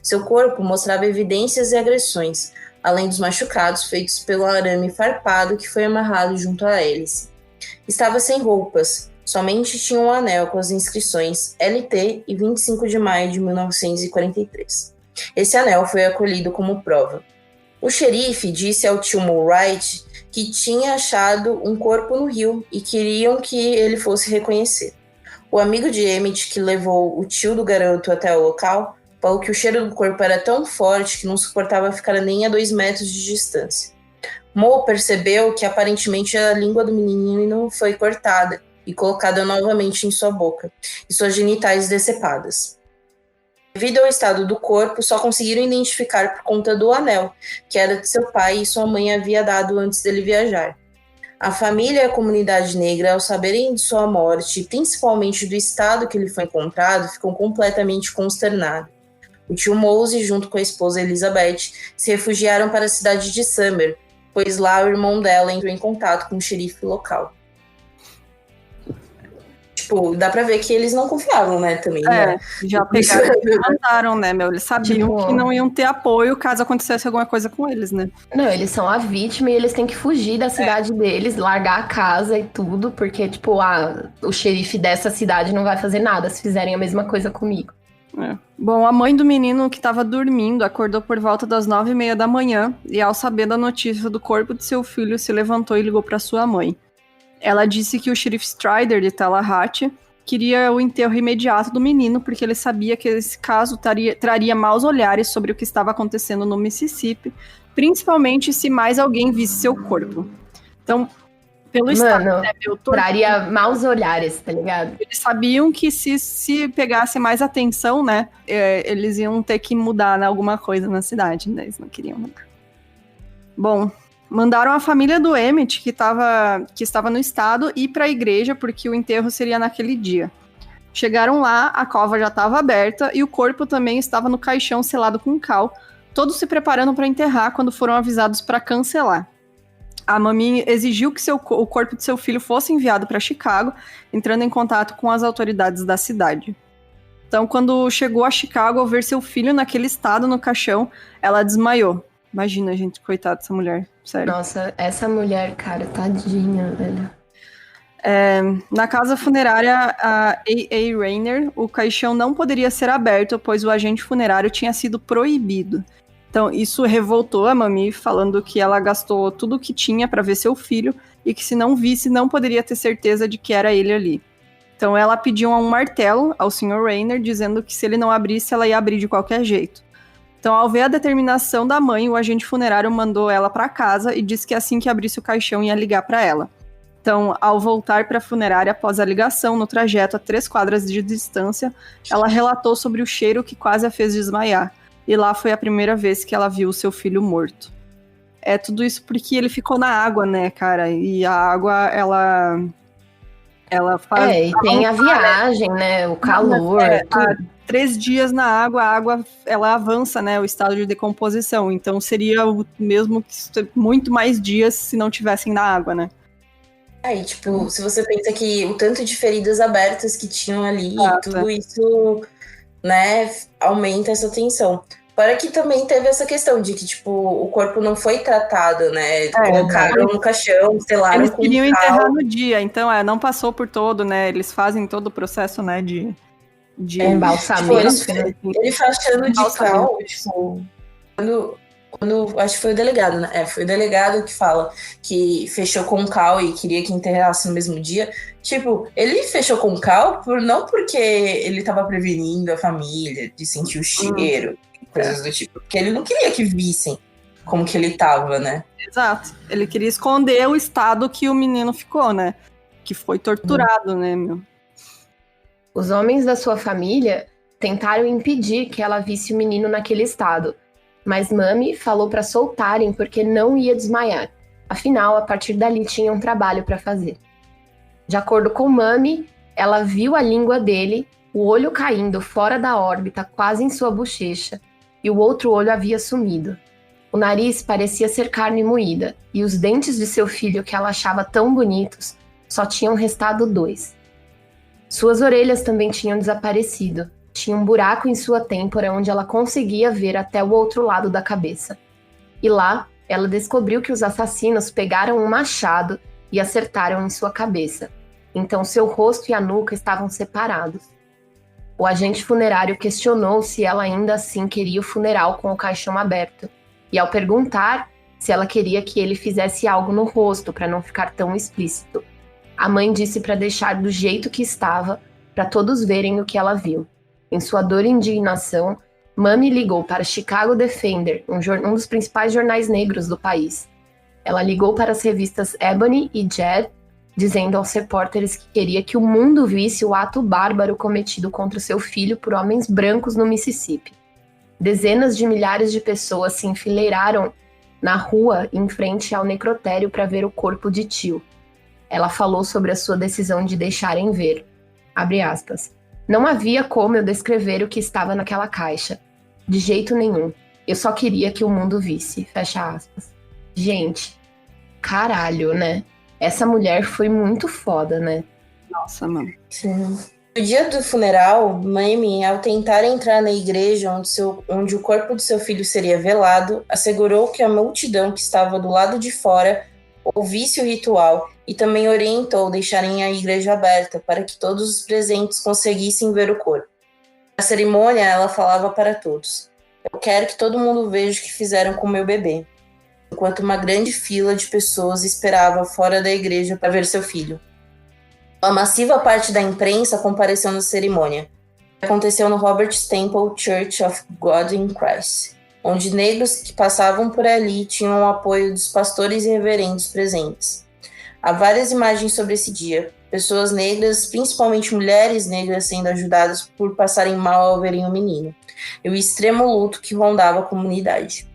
Seu corpo mostrava evidências e agressões, além dos machucados feitos pelo arame farpado que foi amarrado junto à hélice. Estava sem roupas, somente tinha um anel com as inscrições LT e 25 de maio de 1943. Esse anel foi acolhido como prova. O xerife disse ao tio Mulwright que tinha achado um corpo no rio e queriam que ele fosse reconhecer. O amigo de Emmett, que levou o tio do garoto até o local, falou que o cheiro do corpo era tão forte que não suportava ficar nem a 2 metros de distância. Mo percebeu que aparentemente a língua do menino foi cortada e colocada novamente em sua boca, e suas genitais decepadas. Devido ao estado do corpo, só conseguiram identificar por conta do anel, que era de seu pai e sua mãe havia dado antes dele viajar. A família e a comunidade negra, ao saberem de sua morte, e principalmente do estado que ele foi encontrado, ficam completamente consternados. O tio Mose, junto com a esposa Elizabeth, se refugiaram para a cidade de Summer, pois lá o irmão dela entrou em contato com o xerife local. Tipo, dá pra ver que eles não confiavam, né, também. Né? Já pegaram e levantaram, né, meu? Eles sabiam que não iam ter apoio caso acontecesse alguma coisa com eles, né? Não, eles são a vítima e eles têm que fugir da cidade deles, largar a casa e tudo, porque, tipo, o xerife dessa cidade não vai fazer nada se fizerem a mesma coisa comigo. Bom, a mãe do menino que estava dormindo acordou por volta das 9h30 da manhã e, ao saber da notícia do corpo de seu filho, se levantou e ligou para sua mãe. Ela disse que o xerife Strider de Tallahatchie queria o enterro imediato do menino porque ele sabia que esse caso traria maus olhares sobre o que estava acontecendo no Mississippi, principalmente se mais alguém visse seu corpo. Então, pelo estado, né, traria maus olhares, tá ligado? Eles sabiam que se pegasse mais atenção, né, eles iam ter que mudar alguma coisa na cidade, né? Eles não queriam mudar. Bom, mandaram a família do Emmett, que estava no estado, ir para a igreja, porque o enterro seria naquele dia. Chegaram lá, a cova já estava aberta e o corpo também estava no caixão selado com cal, todos se preparando para enterrar quando foram avisados para cancelar. A mami exigiu que o corpo de seu filho fosse enviado para Chicago, entrando em contato com as autoridades da cidade. Então, quando chegou a Chicago, ao ver seu filho naquele estado no caixão, ela desmaiou. Imagina, gente, coitada dessa mulher, sério. Nossa, essa mulher, cara, tadinha, velho. Na casa funerária, a A.A. Rainer, o caixão não poderia ser aberto, pois o agente funerário tinha sido proibido. Então, isso revoltou a mami, falando que ela gastou tudo o que tinha para ver seu filho e que se não visse, não poderia ter certeza de que era ele ali. Então, ela pediu um martelo ao Sr. Rainer, dizendo que se ele não abrisse, ela ia abrir de qualquer jeito. Então, ao ver a determinação da mãe, o agente funerário mandou ela para casa e disse que assim que abrisse o caixão ia ligar para ela. Então, ao voltar para a funerária após a ligação, no trajeto a 3 quadras de distância, ela relatou sobre o cheiro que quase a fez desmaiar. E lá foi a primeira vez que ela viu o seu filho morto. Tudo isso porque ele ficou na água, né, cara? E a água, ela faz... e tem a viagem, né? O calor, tudo. 3 dias na água, a água, ela avança, né? O estado de decomposição. Então, seria o mesmo que muito mais dias se não tivessem na água, né? Aí, tipo, se você pensa que o tanto de feridas abertas que tinham ali, tudo isso, né, aumenta essa tensão. Fora que também teve essa questão de que, tipo, o corpo não foi tratado, né? Colocaram no caixão, selaram eles com queriam cal. enterrar no dia, então não passou por todo, né? Eles fazem todo o processo, né, de embalsamento. Tipo, ele fachando de cal, tipo, quando acho que foi o delegado, né? Foi o delegado que fala que fechou com cal e queria que enterrasse no mesmo dia. Tipo, ele fechou com cal não porque ele tava prevenindo a família de sentir o cheiro, coisas do tipo. Porque ele não queria que vissem como que ele tava, né? Exato. Ele queria esconder o estado que o menino ficou, né? Que foi torturado, né, meu? Os homens da sua família tentaram impedir que ela visse o menino naquele estado, mas Mami falou para soltarem porque não ia desmaiar. Afinal, a partir dali tinha um trabalho para fazer. De acordo com Mami, ela viu a língua dele, o olho caindo fora da órbita, quase em sua bochecha, e o outro olho havia sumido. O nariz parecia ser carne moída, e os dentes de seu filho, que ela achava tão bonitos, só tinham restado 2. Suas orelhas também tinham desaparecido, tinha um buraco em sua têmpora onde ela conseguia ver até o outro lado da cabeça. E lá, ela descobriu que os assassinos pegaram um machado e acertaram em sua cabeça. Então seu rosto e a nuca estavam separados. O agente funerário questionou se ela ainda assim queria o funeral com o caixão aberto. E ao perguntar se ela queria que ele fizesse algo no rosto para não ficar tão explícito, a mãe disse para deixar do jeito que estava, para todos verem o que ela viu. Em sua dor e indignação, Mami ligou para Chicago Defender, um dos principais jornais negros do país. Ela ligou para as revistas Ebony e Jet, dizendo aos repórteres que queria que o mundo visse o ato bárbaro cometido contra seu filho por homens brancos no Mississippi. Dezenas de milhares de pessoas se enfileiraram na rua em frente ao necrotério para ver o corpo de tio. Ela falou sobre a sua decisão de deixarem ver. Abre aspas. Não havia como eu descrever o que estava naquela caixa. De jeito nenhum. Eu só queria que o mundo visse. Fecha aspas. Gente, caralho, né? Essa mulher foi muito foda, né? Nossa, mano. Sim. No dia do funeral, Mamie, ao tentar entrar na igreja onde o corpo de seu filho seria velado, assegurou que a multidão que estava do lado de fora ouvisse o ritual e também orientou deixarem a igreja aberta para que todos os presentes conseguissem ver o corpo. Na cerimônia, ela falava para todos: "Eu quero que todo mundo veja o que fizeram com meu bebê", enquanto uma grande fila de pessoas esperava fora da igreja para ver seu filho. Uma massiva parte da imprensa compareceu na cerimônia, que aconteceu no Robert Temple Church of God in Christ, onde negros que passavam por ali tinham o apoio dos pastores e reverendos presentes. Há várias imagens sobre esse dia, pessoas negras, principalmente mulheres negras, sendo ajudadas por passarem mal ao verem o menino, e o extremo luto que rondava a comunidade.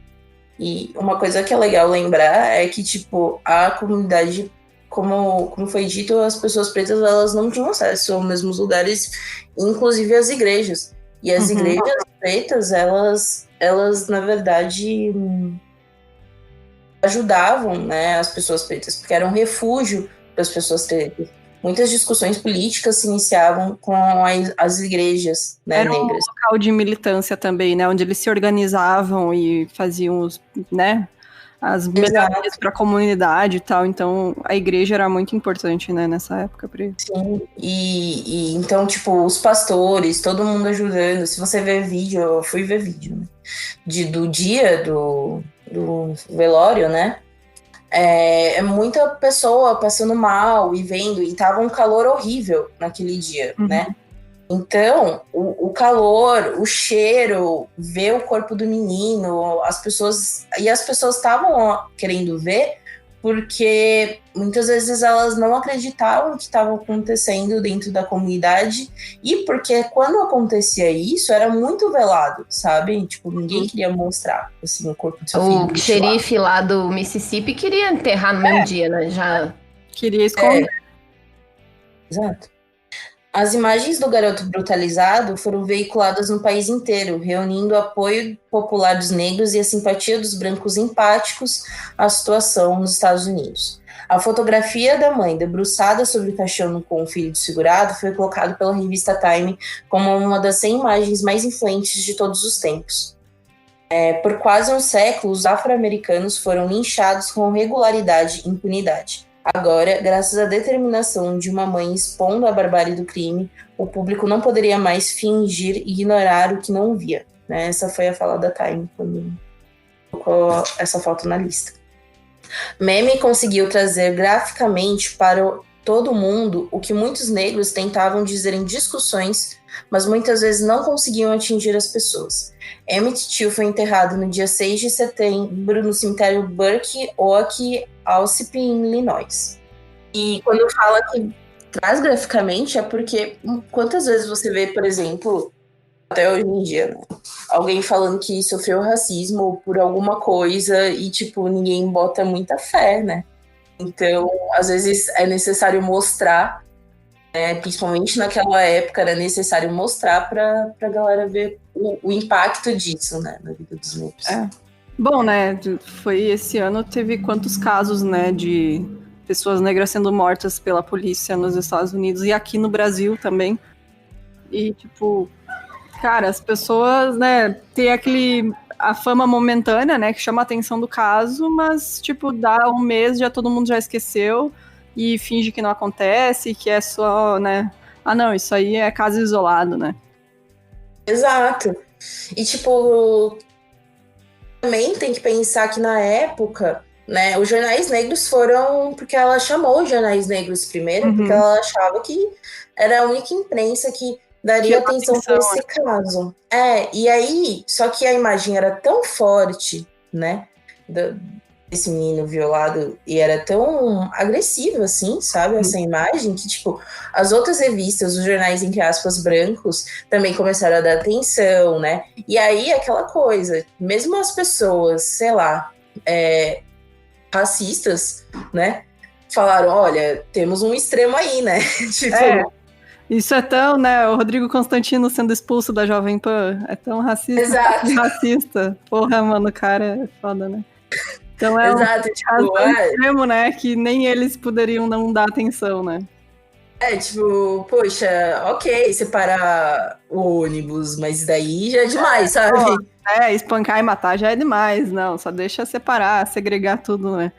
E uma coisa que é legal lembrar é que, tipo, a comunidade, como foi dito, as pessoas pretas, elas não tinham acesso aos mesmos lugares, inclusive as igrejas. E as igrejas pretas, elas na verdade, ajudavam, né, as pessoas pretas, porque era um refúgio para as pessoas pretas. Muitas discussões políticas se iniciavam com as igrejas, né, negras. Era um local de militância também, né, onde eles se organizavam e faziam os, né, as melhorias para a comunidade e tal. Então, a igreja era muito importante, né, nessa época para eles. Sim, e então, tipo, os pastores, todo mundo ajudando. Se você ver vídeo, eu fui ver vídeo, né, do dia do velório, né, é muita pessoa passando mal e vendo, e tava um calor horrível naquele dia, né? Então, o calor, o cheiro, ver o corpo do menino, as pessoas estavam querendo ver, porque muitas vezes elas não acreditavam o que estava acontecendo dentro da comunidade, e porque quando acontecia isso, era muito velado, sabe? Tipo, ninguém queria mostrar, assim, o corpo do seu filho. O xerife lá do Mississippi queria enterrar no mesmo dia, né? Já queria esconder. Exato. As imagens do garoto brutalizado foram veiculadas no país inteiro, reunindo o apoio popular dos negros e a simpatia dos brancos empáticos à situação nos Estados Unidos. A fotografia da mãe debruçada sobre o caixão com o filho desfigurado foi colocada pela revista Time como uma das 100 imagens mais influentes de todos os tempos. Por quase um século, os afro-americanos foram linchados com regularidade e impunidade. Agora, graças à determinação de uma mãe expondo a barbárie do crime, o público não poderia mais fingir e ignorar o que não via. Né? Essa foi a fala da Time quando colocou essa foto na lista. Mamie conseguiu trazer graficamente para todo mundo o que muitos negros tentavam dizer em discussões, mas muitas vezes não conseguiam atingir as pessoas. Emmett Till foi enterrado no dia 6 de setembro no cemitério Burke Oak, Alsip, em Illinois. E quando fala que traz graficamente, é porque quantas vezes você vê, por exemplo, até hoje em dia, né, alguém falando que sofreu racismo por alguma coisa e, tipo, ninguém bota muita fé, né? Então, às vezes é necessário mostrar, principalmente naquela época, era necessário mostrar para a galera ver o impacto disso, né, na vida dos negros. Bom, né, foi esse ano, teve quantos casos, né, de pessoas negras sendo mortas pela polícia nos Estados Unidos e aqui no Brasil também. E, tipo, Cara, as pessoas, né, tem a fama momentânea, né, que chama a atenção do caso, mas, tipo, dá um mês, todo mundo já esqueceu e finge que não acontece, que é só, né, não, isso aí é caso isolado, né. Exato. E, tipo, também tem que pensar que na época, né, os jornais negros foram porque ela chamou os jornais negros primeiro, porque ela achava que era a única imprensa que daria atenção para esse caso. E aí, só que a imagem era tão forte, né, desse menino violado, e era tão agressivo, assim, sabe, essa imagem, que, tipo, as outras revistas, os jornais, entre aspas, brancos, também começaram a dar atenção, né, e aí, aquela coisa, mesmo as pessoas, sei lá, racistas, né, falaram, olha, temos um extremo aí, né, tipo... Isso é tão, né, o Rodrigo Constantino sendo expulso da Jovem Pan, é tão racista. Exato. Racista. Porra, mano, o cara é foda, né? Então é Exato, um caso extremo, né, que nem eles poderiam não dar atenção, né? Tipo, poxa, ok, separar o ônibus, mas daí já é demais, sabe? Espancar e matar já é demais, não, só deixa separar, segregar tudo, né?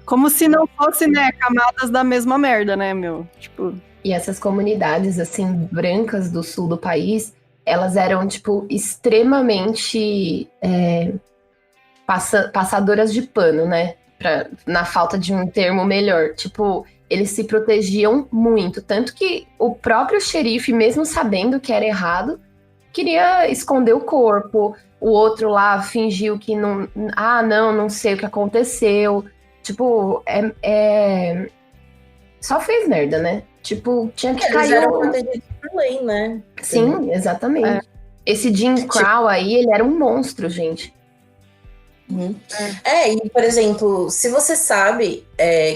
Como se não fosse, né, camadas da mesma merda, né, meu? Tipo... E essas comunidades, assim, brancas do sul do país, elas eram, tipo, extremamente passadoras de pano, né? Na falta de um termo melhor. Tipo, eles se protegiam muito. Tanto que o próprio xerife, mesmo sabendo que era errado, queria esconder o corpo. O outro lá fingiu que não... não sei o que aconteceu. Tipo, só fez merda, né? Tipo, tinha que cair... Eles eram protegidos por lei, né? Sim, exatamente. Esse Jim Crow aí, ele era um monstro, gente. E, por exemplo, se você sabe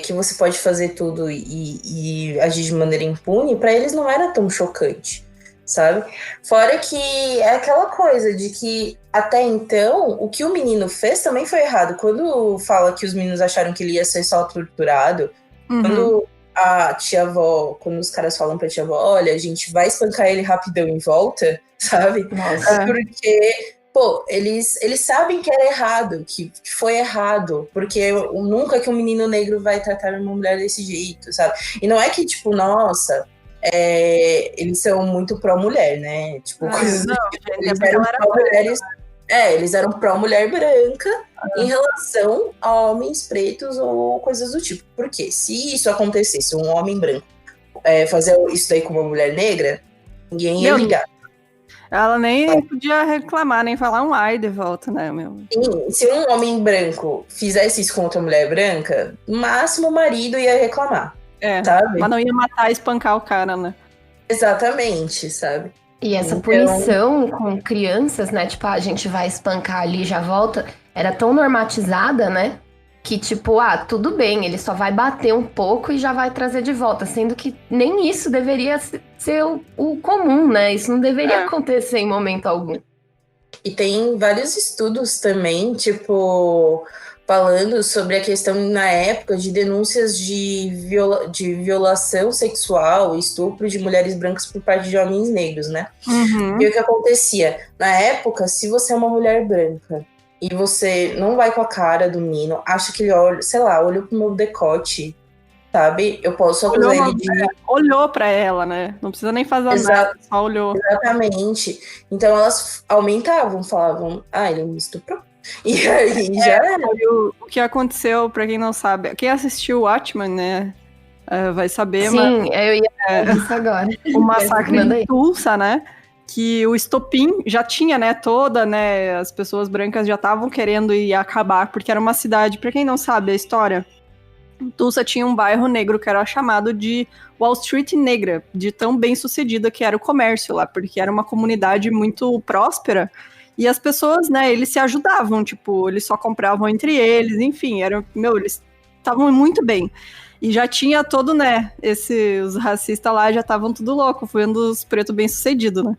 que você pode fazer tudo e agir de maneira impune, pra eles não era tão chocante, sabe? Fora que é aquela coisa de que, até então, o que o menino fez também foi errado. Quando fala que os meninos acharam que ele ia ser só torturado, quando a tia-avó, quando os caras falam pra tia-avó, olha, a gente vai espancar ele rapidão em volta, sabe? Nossa. Porque, pô, eles sabem que era errado, que foi errado, porque nunca que um menino negro vai tratar uma mulher desse jeito, sabe? E não é que, tipo, nossa, eles são muito pró-mulher, né? Tipo, coisas do tipo. Eles eram pró-mulheres... eles eram pró-mulher branca em relação a homens pretos ou coisas do tipo. Porque se isso acontecesse, um homem branco fazer isso daí com uma mulher negra, ninguém ia ligar. Ela nem podia reclamar, nem falar um ai de volta, né, meu? Sim, se um homem branco fizesse isso com outra mulher branca, no máximo o marido ia reclamar, sabe? Mas não ia matar e espancar o cara, né? Exatamente, sabe? E essa punição com crianças, né? Tipo, a gente vai espancar ali e já volta. Era tão normatizada, né? Que tipo, tudo bem, ele só vai bater um pouco e já vai trazer de volta. Sendo que nem isso deveria ser o comum, né? Isso não deveria acontecer em momento algum. E tem vários estudos também, tipo... falando sobre a questão, na época, de denúncias de violação sexual e estupro de mulheres brancas por parte de homens negros, né? E o que acontecia? Na época, se você é uma mulher branca e você não vai com a cara do menino, acha que ele olha, sei lá, olhou pro meu decote, sabe? Eu posso acusar ele de... Olhou pra ela, né? Não precisa nem fazer nada, só olhou. Exatamente. Então elas aumentavam, falavam, ele me estuprou. E aí já era. O que aconteceu, pra quem não sabe, quem assistiu Watchmen, né, vai saber. Sim, eu ia falar disso agora. O massacre em Tulsa, né, que o estopim já tinha, né, as pessoas brancas já estavam querendo ir acabar, porque era uma cidade, pra quem não sabe a história, Tulsa tinha um bairro negro que era chamado de Wall Street Negra, de tão bem sucedida que era o comércio lá, porque era uma comunidade muito próspera. E as pessoas, né, eles se ajudavam, tipo, eles só compravam entre eles, enfim, eles estavam muito bem. E já tinha todo, né, os racistas lá já estavam tudo louco, vendo os pretos bem-sucedidos, né.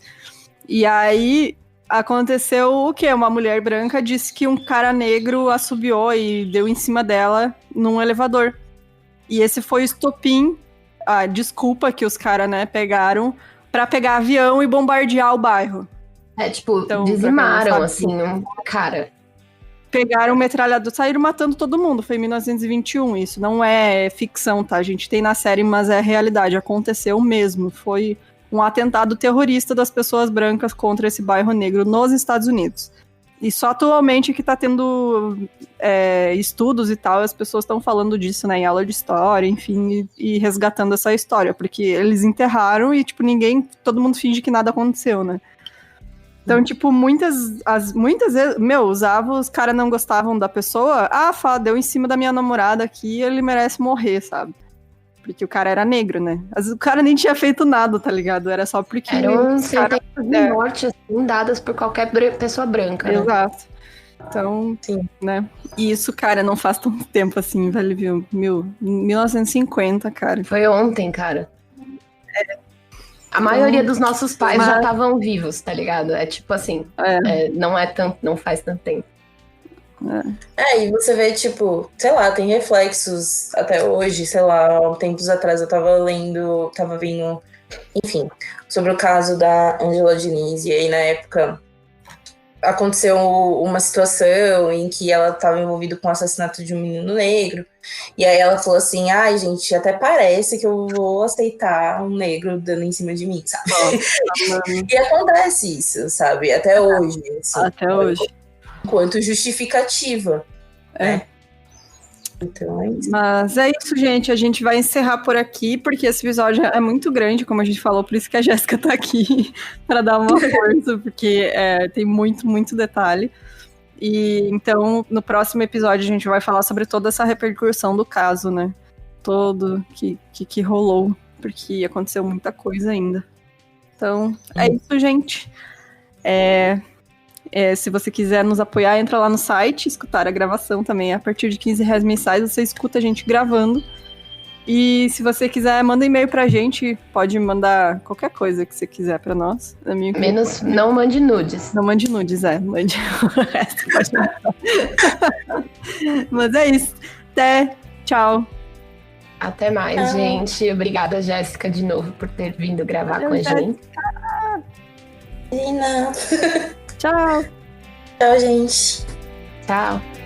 E aí aconteceu o quê? Uma mulher branca disse que um cara negro assobiou e deu em cima dela num elevador. E esse foi o estopim, a desculpa que os caras, né, pegaram pra pegar avião e bombardear o bairro. Tipo, Então, dizimaram, pra quem não sabe, assim, cara. pegaram metralhador, saíram matando todo mundo. Foi em 1921. Isso não é ficção, tá? A gente tem na série, mas é realidade. Aconteceu mesmo. Foi um atentado terrorista das pessoas brancas contra esse bairro negro nos Estados Unidos. E só atualmente que tá tendo estudos e tal, as pessoas estão falando disso, né, em aula de história, enfim, e resgatando essa história, porque eles enterraram e, tipo, todo mundo finge que nada aconteceu, né? Então, tipo, muitas vezes, os caras não gostavam da pessoa, deu em cima da minha namorada aqui, ele merece morrer, sabe? Porque o cara era negro, né? Às vezes o cara nem tinha feito nada, tá ligado? Era só porque... Eram sentenças de morte, assim, dadas por qualquer pessoa branca, né? Exato. Então, Sim. né? E isso, cara, não faz tanto tempo assim, velho, viu? 1950, cara. Foi ontem, cara. A maioria dos nossos pais já estavam vivos, tá ligado? É tipo assim, não faz tanto tempo. E você vê, tipo, sei lá, tem reflexos até hoje, sei lá, há tempos atrás eu tava vendo, enfim, sobre o caso da Angela Diniz, e aí na época aconteceu uma situação em que ela estava envolvida com o assassinato de um menino negro, e aí ela falou assim, gente, até parece que eu vou aceitar um negro dando em cima de mim, sabe? E acontece isso, sabe? Até hoje. Assim, até hoje. Enquanto justificativa. Né? Então é isso. Mas é isso, gente. A gente vai encerrar por aqui, porque esse episódio é muito grande, como a gente falou, por isso que a Jéssica tá aqui, para dar uma força, porque tem muito, muito detalhe. E então, no próximo episódio, a gente vai falar sobre toda essa repercussão do caso, né? Todo que rolou, porque aconteceu muita coisa ainda. Então, é isso, gente. Se você quiser nos apoiar, entra lá no site, escutar a gravação também. A partir de R$15 mensais, você escuta a gente gravando. E se você quiser, manda e-mail pra gente. Pode mandar qualquer coisa que você quiser pra nós. Menos não mande nudes. Não mande nudes, mande o resto. Pode mandar. Mas é isso. Até. Tchau. Até mais, gente. Obrigada, Jéssica, de novo, por ter vindo gravar com a gente. Lina. Tchau. Tchau, gente. Tchau.